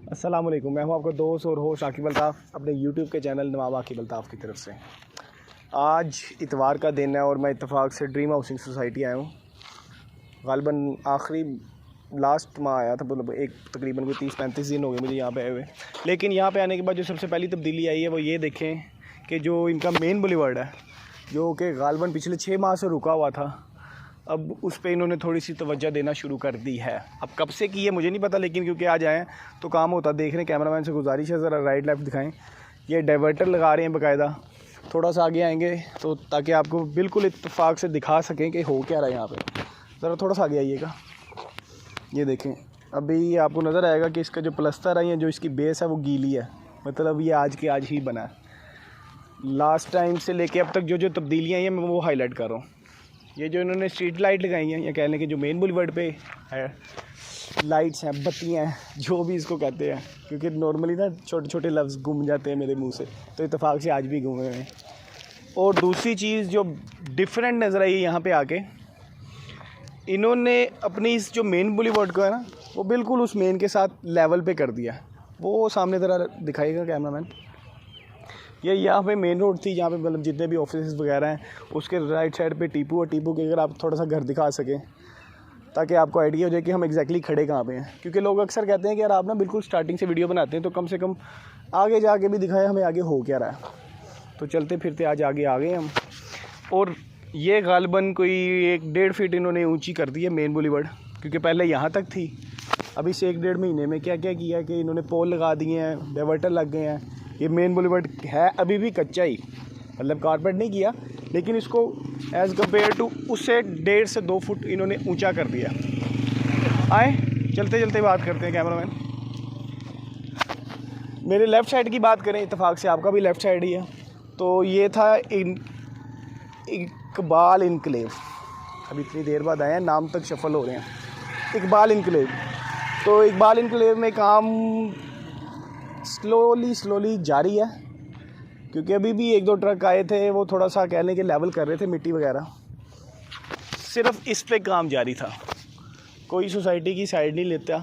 अस्सलामुअलैकुम, मैं हूं आपका दोस्त और होस्ट आकिब अल्ताफ़ अपने यूट्यूब के चैनल नवाब आकिब अल्ताफ़ की तरफ से। आज इतवार का दिन है और मैं इत्तेफाक से ड्रीम हाउसिंग सोसाइटी आया हूं। ग़ालिबन आखिरी लास्ट माह आया था, मतलब तकरीबन कोई 30-35 दिन हो गए मुझे यहाँ पे आए हुए। लेकिन यहाँ पे आने के बाद जो सबसे पहली तब्दीली आई है वो ये देखें कि जो इनका मेन बुलेवार्ड है, जो कि ग़ालिबन पिछले 6 माह से रुका हुआ था, अब उस पे इन्होंने थोड़ी सी तवज्जो देना शुरू कर दी है। अब कब से की है मुझे नहीं पता, लेकिन क्योंकि आज आए तो काम होता देख रहे हैं। कैमरामैन से गुजारिश है ज़रा राइट लेफ़्ट दिखाएं। ये डाइवर्टर लगा रहे हैं बाकायदा। थोड़ा सा आगे आएंगे तो ताकि आपको बिल्कुल इत्तेफाक से दिखा सकें कि हो क्या रहा है यहाँ पे। ज़रा थोड़ा सा आगे आइएगा, ये देखें। अभी आपको नज़र आएगा कि इसका जो प्लस्तर है या जो इसकी बेस है वो गीली है, मतलब ये आज के आज ही बना है। लास्ट टाइम से लेके अब तक जो जो तब्दीलियाँ हैं मैं वो हाईलाइट कर रहा हूँ। ये जो इन्होंने स्ट्रीट लाइट लगाई हैं, या कह लें कि जो मेन बुलेवार्ड पे है लाइट्स हैं, बत्तियाँ हैं, जो भी इसको कहते हैं, क्योंकि नॉर्मली ना छोटे छोटे लफ्ज़ गुम जाते हैं मेरे मुंह से, तो इत्तेफाक से आज भी गुमे हुए हैं। और दूसरी चीज़ जो डिफरेंट नज़र आई यहाँ पे आके, इन्होंने अपनी इस जो मेन बुलेवार्ड को है ना, वो बिल्कुल उस मेन के साथ लेवल पे कर दिया। वो सामने ज़रा दिखाइएगा कैमरामैन। ये यहाँ पे मेन रोड थी, जहाँ पे मतलब जितने भी ऑफिस वगैरह हैं, उसके राइट साइड पे टीपू, और टीपू के अगर आप थोड़ा सा घर दिखा सकें ताकि आपको आइडिया हो जाए कि हम एग्जैक्टली खड़े कहाँ पे हैं। क्योंकि लोग अक्सर कहते हैं कि यार आप ना बिल्कुल स्टार्टिंग से वीडियो बनाते हैं तो कम से कम आगे जाके भी दिखाएं हमें आगे हो क्या रहा है। तो चलते फिरते आज आगे आ गए हम। और ये ग़ालिबन कोई 1-1.5 फीट इन्होंने ऊँची कर दी है मेन बुलेवार्ड, क्योंकि पहले यहाँ तक थी। अभी से 1-1.5 महीने में क्या क्या किया कि इन्होंने पोल लगा दिए हैं, डाइवर्टर लग गए हैं। ये मेन बुलेवार्ड है अभी भी कच्चा ही, मतलब कारपेट नहीं किया, लेकिन इसको एज़ कम्पेयर टू उससे 1.5 से 2 फुट इन्होंने ऊंचा कर दिया। आए चलते चलते बात करते हैं कैमरामैन। मेरे लेफ़्ट साइड की बात करें, इत्तेफाक से आपका भी लेफ़्ट साइड ही है, तो ये था इकबाल इनक्लेव। अभी इतनी देर बाद आए हैं, नाम तक शफल हो रहे हैं। इकबाल इनक्लेव, तो इकबाल इनक्लेव में काम स्लोली जारी है, क्योंकि अभी भी 1-2 ट्रक आए थे, वो थोड़ा सा कह लें कि लेवल कर रहे थे मिट्टी वगैरह। सिर्फ इस पे काम जारी था, कोई सोसाइटी की साइड नहीं लेता,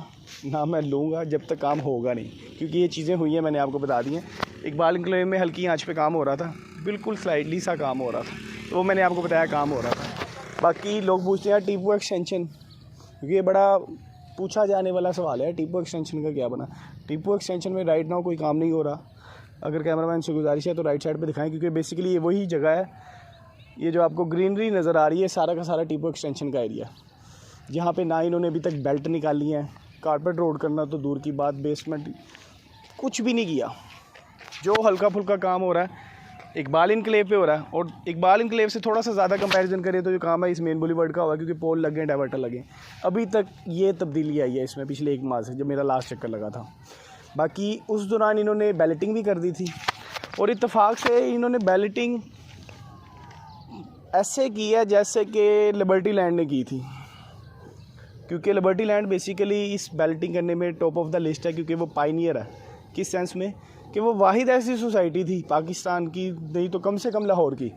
ना मैं लूँगा जब तक काम होगा नहीं, क्योंकि ये चीज़ें हुई हैं, मैंने आपको बता दी हैं। इकबाल इनक्लेव में हल्की आंच पे काम हो रहा था, बिल्कुल स्लाइडली सा काम हो रहा था, तो वो मैंने आपको बताया काम हो रहा था। बाकी लोग पूछते हैं टीपू एक्सटेंशन, क्योंकि ये बड़ा पूछा जाने वाला सवाल है, टीपू एक्सटेंशन का क्या बना। टीपू एक्सटेंशन में राइट नाउ कोई काम नहीं हो रहा। अगर कैमरामैन से गुजारिश है तो राइट साइड पे दिखाएं, क्योंकि बेसिकली ये वही जगह है, ये जो आपको ग्रीनरी नज़र आ रही है सारा का सारा टीपू एक्सटेंशन का एरिया, जहाँ पे ना इन्होंने अभी तक बेल्ट निकाली है, कारपेट रोड करना तो दूर की बात, बेसमेंट कुछ भी नहीं किया। जो हल्का फुल्का काम हो रहा है इकबाल इनक्लेव पे हो रहा है, और इकबाल इनक्लेव से थोड़ा सा ज़्यादा कंपैरिजन करें तो जो काम है इस मेन बुलेवार्ड का हुआ, क्योंकि पोल लगे, डाइवर्टर लगे। अभी तक ये तब्दीली आई है इसमें पिछले 1 माह से, जब मेरा लास्ट चक्कर लगा था। बाकी उस दौरान इन्होंने बैलेटिंग भी कर दी थी, और इत्तेफाक से इन्होंने बैलेटिंग ऐसे की है जैसे कि लिबर्टी लैंड ने की थी, क्योंकि लिबर्टी लैंड बेसिकली इस बैलेटिंग करने में टॉप ऑफ द लिस्ट है, क्योंकि वो पायनियर है। किस सेंस में कि वो वाहिद ऐसी सोसाइटी थी पाकिस्तान की, नहीं तो कम से कम लाहौर की,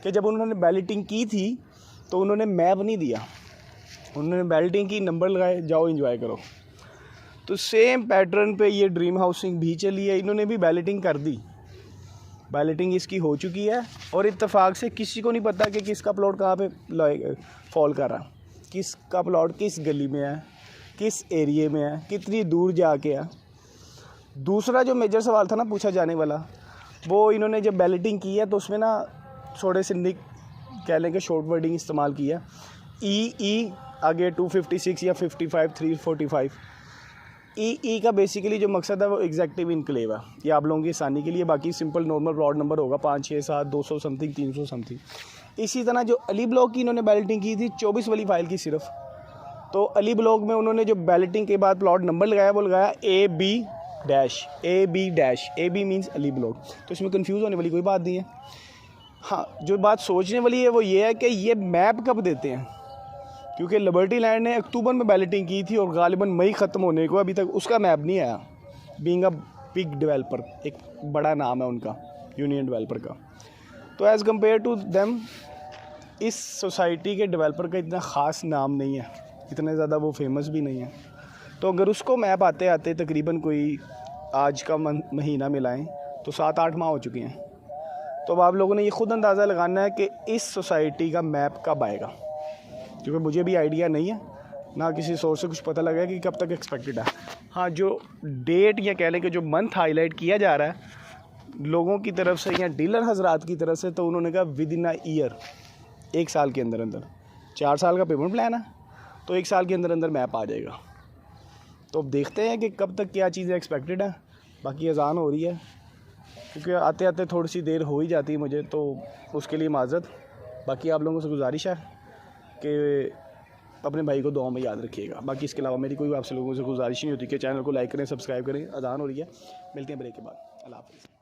कि जब उन्होंने बैलेटिंग की थी तो उन्होंने मैप नहीं दिया, उन्होंने बैलेटिंग की, नंबर लगाए, जाओ एंजॉय करो। तो सेम पैटर्न पे ये ड्रीम हाउसिंग भी चली है, इन्होंने भी बैलेटिंग कर दी, बैलेटिंग इसकी हो चुकी है, और इत्तेफाक से किसी को नहीं पता कि किसका प्लॉट कहाँ पे फॉल कर रहा, किसका प्लॉट किस गली में है, किस एरिए में है, कितनी दूर जाके है। दूसरा जो मेजर सवाल था ना पूछा जाने वाला, वो इन्होंने जब बैलेटिंग की है तो उसमें ना थोड़े से कह लें कि शॉर्ट वर्डिंग इस्तेमाल की है। ई आगे 256 या 55 345 ई का बेसिकली जो मकसद है वो एग्जैक्टिव इनक्लेव है, ये आप लोगों की आसानी के लिए। बाकी सिंपल नॉर्मल प्लॉट नंबर होगा 5, 6, 7, 200 समथिंग, 300 समथिंग। इसी तरह जो अली ब्लॉक की इन्होंने बैलेटिंग की थी 24 वाली फाइल की सिर्फ, तो अली ब्लॉक में उन्होंने जो बैलेटिंग के बाद प्लॉट नंबर लगाया वो लगाया AB- मीन्स अली ब्लॉक। तो इसमें कंफ्यूज होने वाली कोई बात नहीं है। हाँ, जो बात सोचने वाली है वो ये है कि ये मैप कब देते हैं, क्योंकि लिबर्टी लैंड ने अक्टूबर में बैलेटिंग की थी और ग़ालिबन मई ख़त्म होने को अभी तक उसका मैप नहीं आया। बीइंग अ बिग डेवलपर, एक बड़ा नाम है उनका यूनियन डेवलपर का, तो एज़ कम्पेयर टू देम इस सोसाइटी के डेवलपर का इतना ख़ास नाम नहीं है, इतने ज़्यादा वो फेमस भी नहीं है। तो अगर उसको मैप आते आते तकरीबन कोई आज का महीना मिलाएं तो 7-8 माह हो चुके हैं। तो अब आप लोगों ने ये ख़ुद अंदाज़ा लगाना है कि इस सोसाइटी का मैप कब आएगा, क्योंकि मुझे भी आइडिया नहीं है, ना किसी सोर्स से कुछ पता लगा कि कब तक एक्सपेक्टेड है। हाँ, जो डेट या कह लें कि जो मंथ हाईलाइट किया जा रहा है लोगों की तरफ से या डीलर हजरात की तरफ से, तो उन्होंने कहा विद इन अ ईयर, 1 साल के अंदर अंदर। 4 साल का पेमेंट प्लान है तो 1 साल के अंदर अंदर मैप आ जाएगा। तो अब देखते हैं कि कब तक क्या चीज़ें एक्सपेक्टेड है। बाकी अजान हो रही है, क्योंकि आते आते थोड़ी सी देर हो ही जाती है मुझे, तो उसके लिए माजरत। बाकी आप लोगों से गुजारिश है कि अपने भाई को दुआ में याद रखिएगा। बाकी इसके अलावा मेरी कोई आपसे लोगों से गुजारिश नहीं होती कि चैनल को लाइक करें, सब्सक्राइब करें। अजान हो रही है, मिलते हैं ब्रेक के बाद। अल्लाह हाफ़िज़।